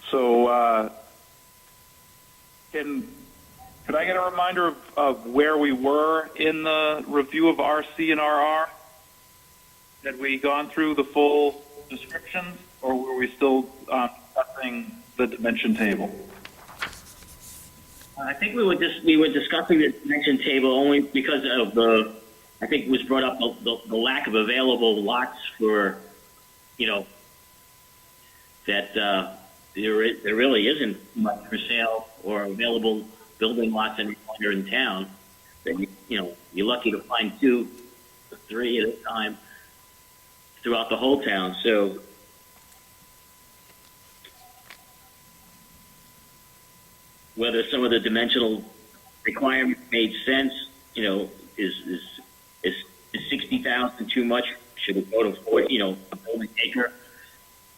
So, could I get a reminder of where we were in the review of RC and RR? Had we gone through the full descriptions, or were we still discussing the dimension table? I think we were discussing the dimension table only because of I think it was brought up the lack of available lots for, that there really isn't much for sale or available building lots anywhere in town. That you're lucky to find 2 or 3 at a time throughout the whole town. So whether some of the dimensional requirements made sense, is 60,000 too much? Should it go to 40? A building acre,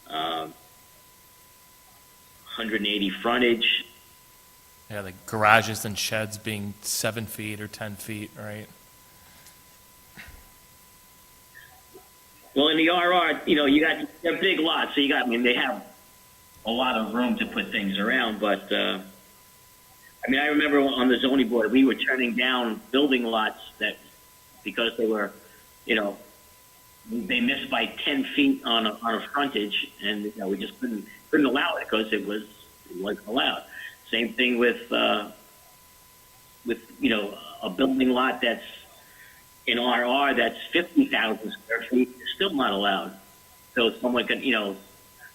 180 frontage. Yeah, like garages and sheds being 7 feet or 10 feet, right? Well, in the RR, they're big lots, so they have a lot of room to put things around, but I mean, I remember on the zoning board, we were turning down building lots that, because they were, you know, they missed by 10 feet on a frontage, and, you know, we just couldn't allow it because it wasn't allowed. Same thing with, you know, a building lot that's in RR that's 50,000 square feet, is still not allowed. So someone can, you know,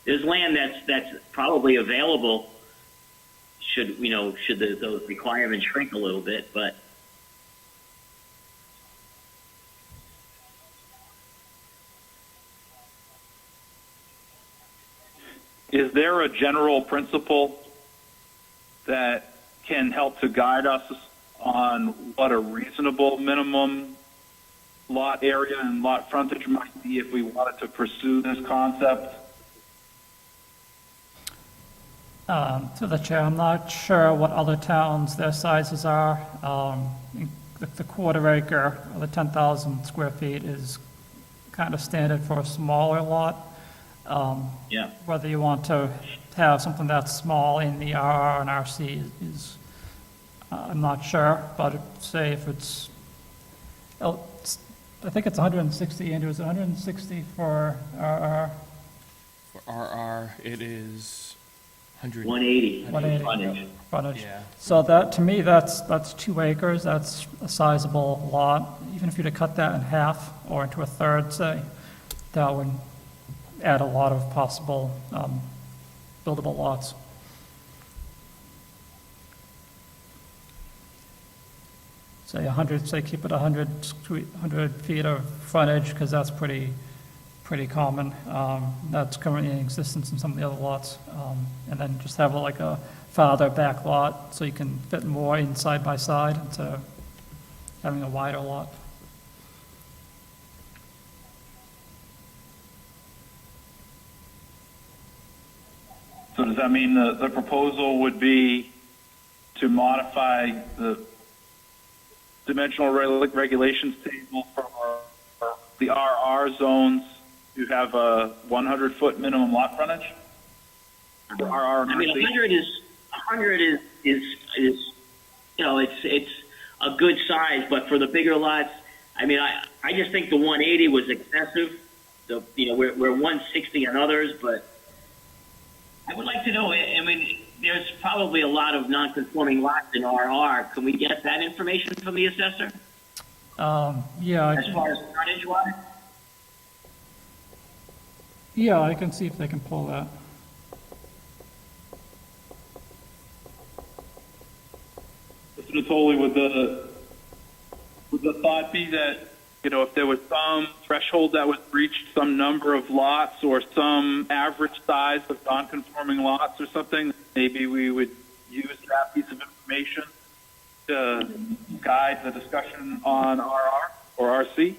there's land that's probably available should, you know, should those requirements shrink a little bit, but Is there a general principle that can help to guide us on what a reasonable minimum lot area and lot frontage might be if we wanted to pursue this concept? To the chair, I'm not sure what other towns, their sizes are. The quarter acre, or the 10,000 square feet is kind of standard for a smaller lot. yeah. Whether you want to have something that's small in the RR and RC is, I'm not sure, but say if I think it's 160, Andrew, is it 160 for RR? For RR, it is 100. 180. 180 frontage. frontage. Yeah. So that, to me, that's 2 acres, that's a sizable lot. Even if you were to cut that in half or into a third, say, that would add a lot of possible buildable lots. Say 100, say keep it 100 feet of frontage, because that's pretty common. That's currently in existence in some of the other lots. And then just have like a farther back lot, so you can fit more in side by side instead of having a wider lot. So does that mean the proposal would be to modify the dimensional regulations table for the RR zones to have a 100-foot minimum lot frontage? For RR and I mean, RC? 100 is, you know, it's a good size, but for the bigger lots, I mean, I just think the 180 was excessive. You know, we're 160 on others, but I would like to know, I mean, there's probably a lot of non-conforming lots in RR. Can we get that information from the assessor Yeah, as far as frontage wise? yeah, I can see if they can pull that. Mr. Natoli, would the thought be that, you know, if there was some threshold that was breached, some number of lots or some average size of non-conforming lots or something, maybe we would use that piece of information to guide the discussion on RR or RC?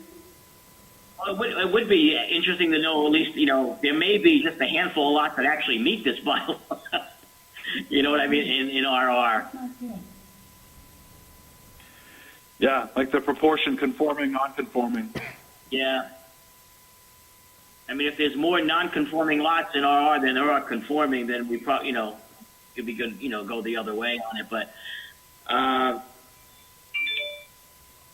Well, it would be interesting to know, at least, you know, there may be just a handful of lots that actually meet this bylaw. You know what I mean, in RR. Yeah, like the proportion conforming, non-conforming. Yeah. I mean, if there's more non-conforming lots in RR than there are conforming, then we probably, you know, it'd be good, you know, go the other way on it. But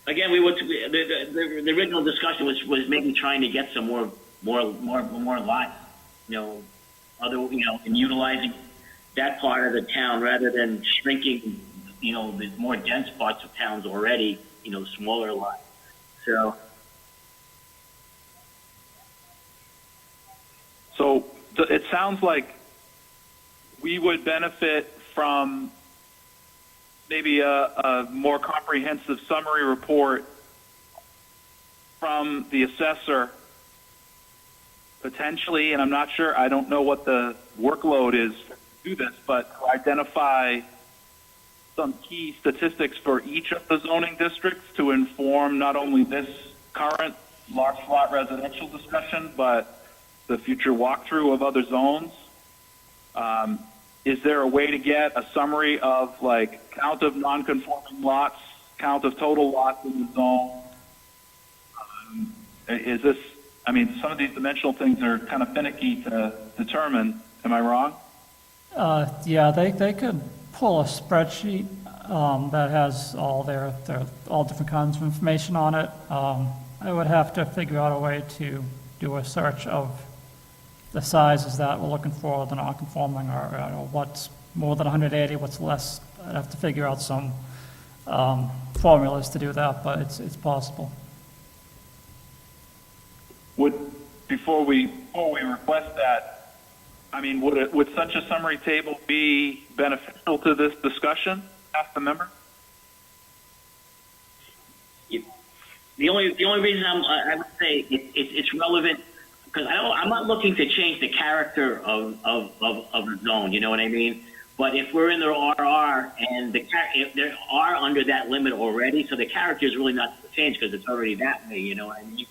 again, the original discussion was maybe trying to get some more lots, you know, and utilizing that part of the town rather than shrinking, you know, the more dense parts of towns already, you know, smaller lots. So it sounds like we would benefit from maybe a more comprehensive summary report from the assessor, potentially, and I'm not sure, I don't know what the workload is to do this, but to identify some key statistics for each of the zoning districts to inform not only this current large lot residential discussion, but the future walkthrough of other zones. Is there a way to get a summary of like count of non-conforming lots, count of total lots in the zone? Is this, I mean, some of these dimensional things are kind of finicky to determine. Am I wrong? Yeah, they could pull a spreadsheet. that has all all different kinds of information on it. I would have to figure out a way to do a search of the sizes that we're looking for, the non-conforming, or what's more than 180, what's less. I'd have to figure out some formulas to do that, but it's possible. Before we request that, I mean, would such a summary table be beneficial to this discussion? Ask the member. The only reason I would say it's relevant, because I'm not looking to change the character of the zone. You know what I mean? But if we're in the RR and if they are under that limit already, so the character is really not going to change because it's already that way. You know what I mean?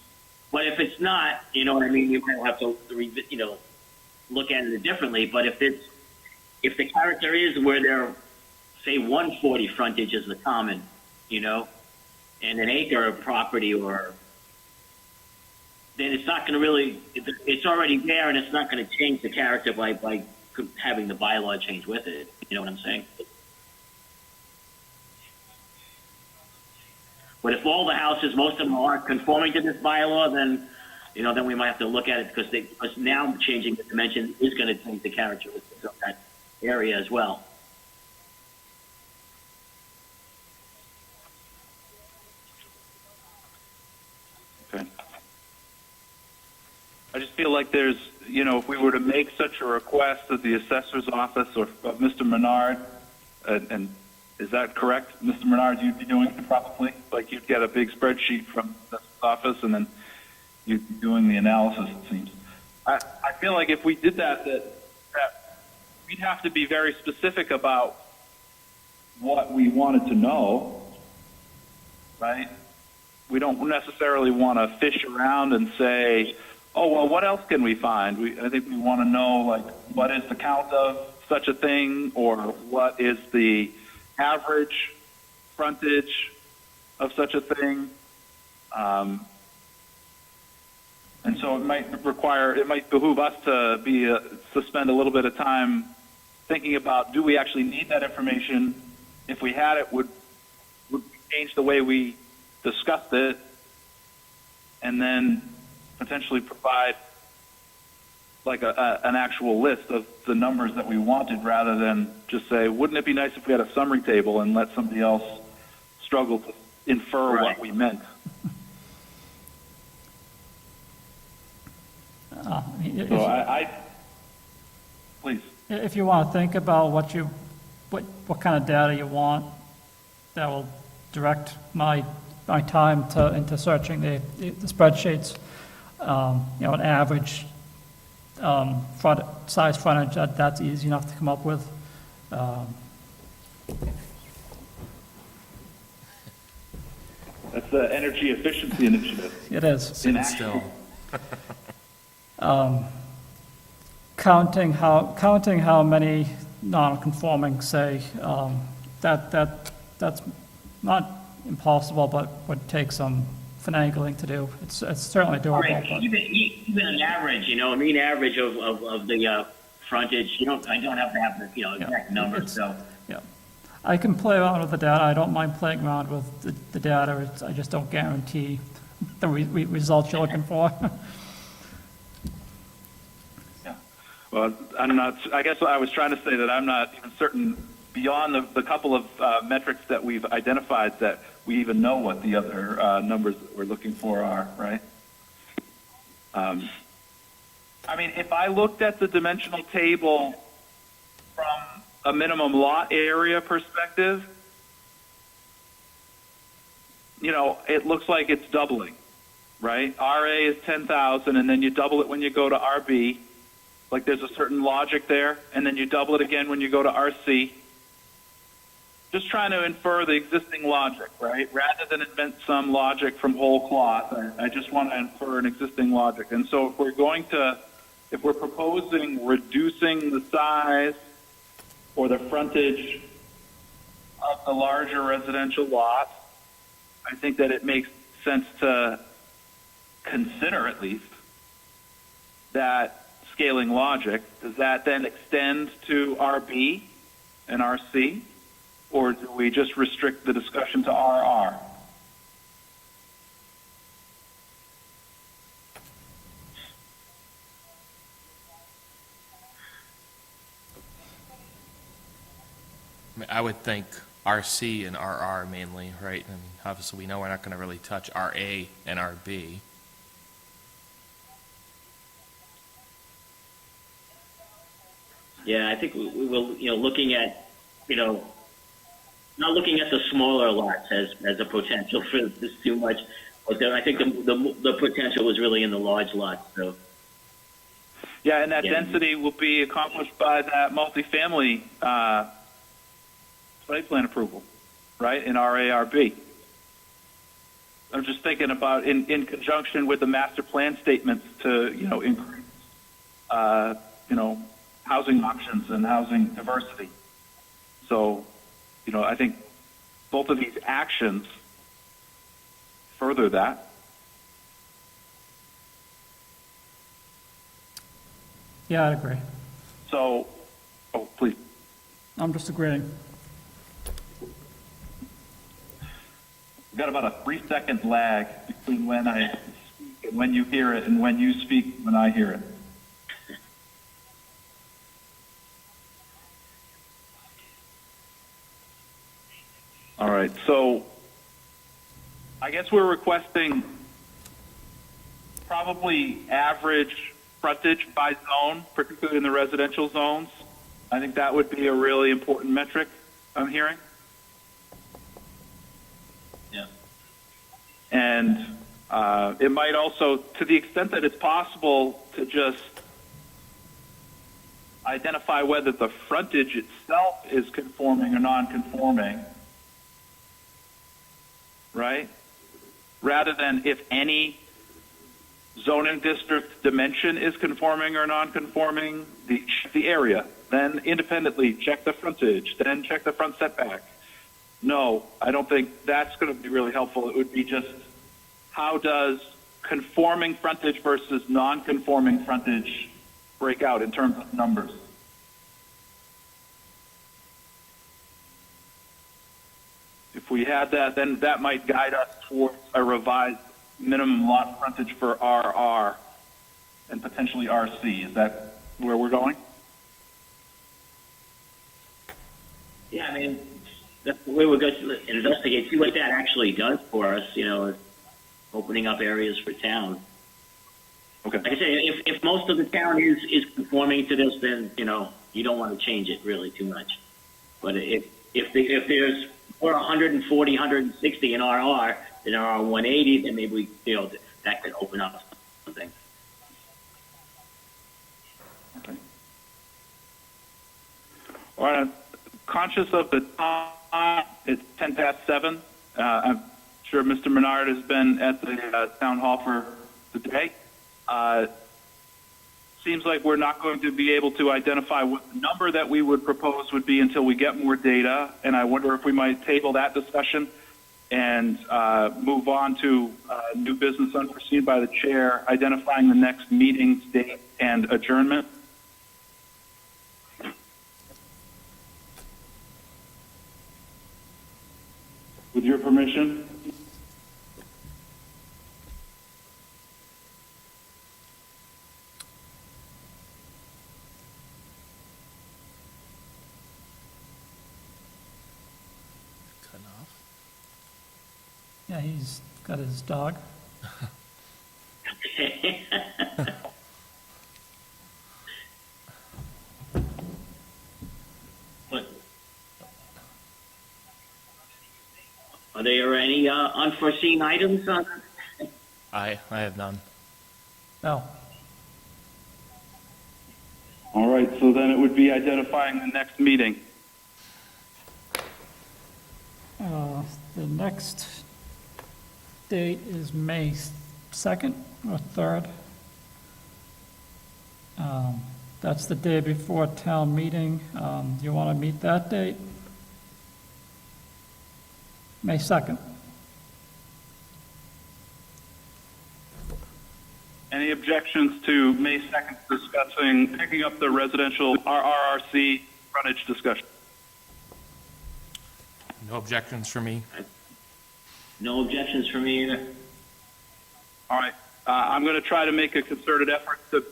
But if it's not, you know what I mean, you might have to look at it differently. But if the character is where they're, say, 140 frontage is the common, and an acre of property, or then it's not going to really, it's already there, and it's not going to change the character by having the bylaw change with it. You know what I'm saying? But if all the houses, most of them are conforming to this bylaw, then we might have to look at it because now changing the dimension is going to change the characteristics of that area as well. Okay. I just feel like there's, if we were to make such a request of the assessor's office or of Mr. Menard, and is that correct, Mr. Menard? You'd be doing it probably, like you'd get a big spreadsheet from the office, and then you'd be doing the analysis. It seems. I feel like if we did that we'd have to be very specific about what we wanted to know, right? We don't necessarily want to fish around and say, oh, well, what else can we find? I think we want to know, like, what is the count of such a thing, or what is the average frontage of such a thing? And so it might behoove us to spend a little bit of time thinking about, do we actually need that information? If we had it, would we change the way we discussed it, and then potentially provide like an actual list of the numbers that we wanted, rather than just say, wouldn't it be nice if we had a summary table and let somebody else struggle to infer Right. what we meant? So I please. If you want to think about what kind of data you want, that will direct my time into searching the spreadsheets. An average size frontage, that's easy enough to come up with. That's the energy efficiency initiative. It is. Sit still. Counting how many non-conforming, say, that's not impossible, but would take some finagling to do. It's certainly doable. Right. But Even an average, a mean average of the frontage. I don't have to have the exact numbers. So yeah, I can play around with the data. I don't mind playing around with the data. I just don't guarantee the results you're looking for. Yeah. Well, I'm not. I guess I was trying to say that I'm not even certain, beyond the couple of metrics that we've identified, that we even know what the other numbers that we're looking for are, right? I mean, if I looked at the dimensional table from a minimum lot area perspective, it looks like it's doubling, right? RA is 10,000, and then you double it when you go to RB. Like there's a certain logic there, and then you double it again when you go to RC. Just trying to infer the existing logic, right? Rather than invent some logic from whole cloth, I just want to infer an existing logic. And so if we're proposing reducing the size or the frontage of the larger residential lot, I think that it makes sense to consider at least that scaling logic. Does that then extend to RB and RC? Or do we just restrict the discussion to RR? I mean, I would think RC and RR mainly, right? I mean, obviously, we know we're not going to really touch RA and RB. Yeah, I think we will, looking at, not looking at the smaller lots as a potential for this too much, but then I think the potential was really in the large lots, so. Yeah, and that Yeah. density will be accomplished by that multifamily site plan approval, right, in RARB. I'm just thinking about in conjunction with the master plan statements to, increase, housing options and housing diversity. So, I think both of these actions further that. Yeah, I agree. So, please. I'm just agreeing. We've got about a 3-second lag between when I speak and when you hear it, and when you speak when I hear it. All right, so I guess we're requesting probably average frontage by zone, particularly in the residential zones. I think that would be a really important metric I'm hearing. Yeah. And it might also, to the extent that it's possible, to just identify whether the frontage itself is conforming or non-conforming, right? Rather than if any zoning district dimension is conforming or non-conforming, the area. Then independently check the frontage, then check the front setback. No, I don't think that's going to be really helpful. It would be just how does conforming frontage versus non-conforming frontage break out in terms of numbers? If we had that, then that might guide us towards a revised minimum lot frontage for RR and potentially RC. Is that where we're going? Yeah, I mean, that's the way we're going to investigate, see what that actually does for us, opening up areas for town. Okay. Like I say, if most of the town is conforming to this, then, you don't want to change it really too much. But if there's 140, 160 in RR, then RR 180, then maybe that could open up something. Okay. All right. I'm conscious of the time. It's 7:10. I'm sure Mr. Menard has been at the town hall for the day. Seems like we're not going to be able to identify what the number that we would propose would be until we get more data, and I wonder if we might table that discussion and move on to new business unforeseen by the chair, identifying the next meeting's date and adjournment. With your permission. Cut off. Yeah, he's got his dog. What? Are there any unforeseen items? I have none. No. All right, so then it would be identifying the next meeting. The next date is May 2nd or 3rd. That's the day before town meeting. You want to meet that date? May 2nd. Any objections to May 2nd picking up the residential RRRC frontage discussion? No objections for me. No objections from me either. All right. I'm going to try to make a concerted effort to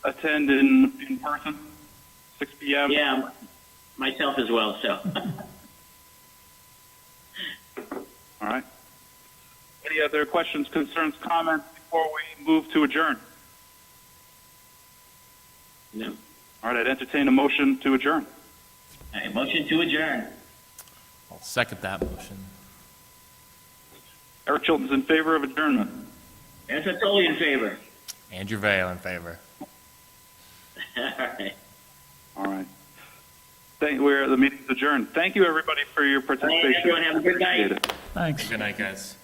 attend in person, 6 p.m. Yeah, myself as well, so. All right. Any other questions, concerns, comments before we move to adjourn? No. All right. I'd entertain a motion to adjourn. All right, motion to adjourn. I'll second that motion. Eric Chilton's in favor of adjournment. Ed Fertoli in favor. Andrew Vale in favor. All right. All right. The meeting's adjourned. Thank you, everybody, for your participation. Everyone have a good night. Appreciate it. Thanks. Good night, guys.